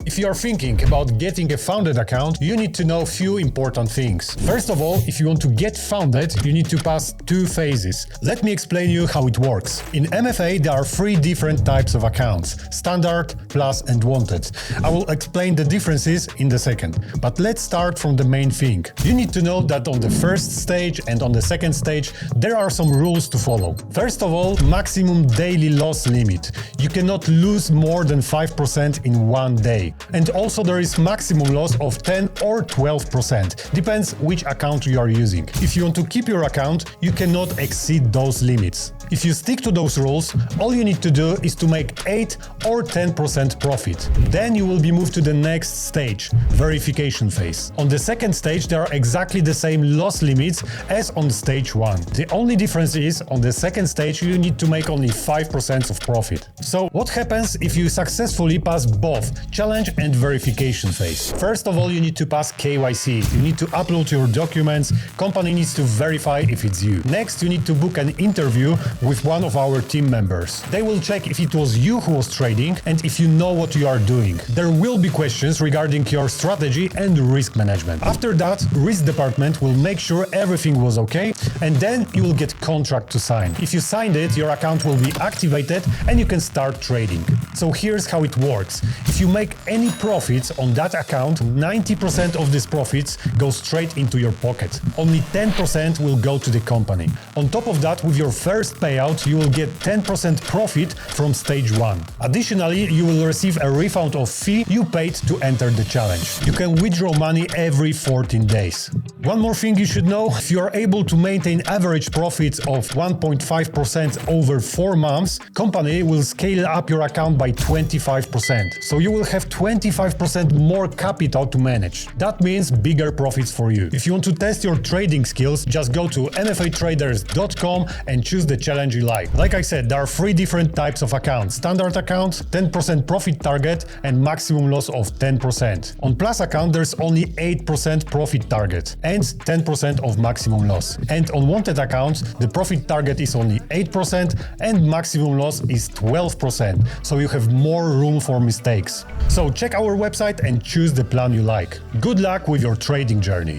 If you are thinking about getting a founded account, you need to know a few important things. First of all, if you want to get founded, you need to pass 2 phases. Let me explain you how it works. In MFA, there are 3 different types of accounts: Standard, Plus and Wanted. I will explain the differences in a second. But let's start from the main thing. You need to know that on the first stage and on the second stage, there are some rules to follow. First of all, maximum daily loss limit. You cannot lose more than 5% in one day. And also there is maximum loss of 10 or 12%. Depends which account you are using. If you want to keep your account, you cannot exceed those limits. If you stick to those rules, all you need to do is to make 8 or 10% profit. Then you will be moved to the next stage, verification phase. On the second stage, there are exactly the same loss limits as on stage 1. The only difference is, on the second stage, you need to make only 5% of profit. So what happens if you successfully pass both challenge and verification phase? First of all, you need to pass KYC. You need to upload your documents. Company needs to verify if it's you. Next, you need to book an interview with one of our team members. They will check if it was you who was trading and if you know what you are doing. There will be questions regarding your strategy and risk management. After that, risk department will make sure everything was okay, and then you will get contract to sign. If you signed it, your account will be activated and you can start trading. So here's how it works. If you make any profits on that account, 90% of these profits go straight into your pocket. Only 10% will go to the company. On top of that, with your first payout, you will get 10% profit from stage 1. Additionally, you will receive a refund of fee you paid to enter the challenge. You can withdraw money every 14 days. One more thing you should know, if you are able to maintain average profits of 1.5% over 4 months, company will scale up your account by 25%. So you will have 25% more capital to manage. That means bigger profits for you. If you want to test your trading skills, just go to mfatraders.com and choose the challenge you like. Like I said, there are 3 different types of accounts: standard account, 10% profit target, and maximum loss of 10%. On Plus account, there's only 8% profit target and 10% of maximum loss. And on Wanted account, the profit target is only 8% and maximum loss is 12%. So you have more room for mistakes. So check our website and choose the plan you like. Good luck with your trading journey.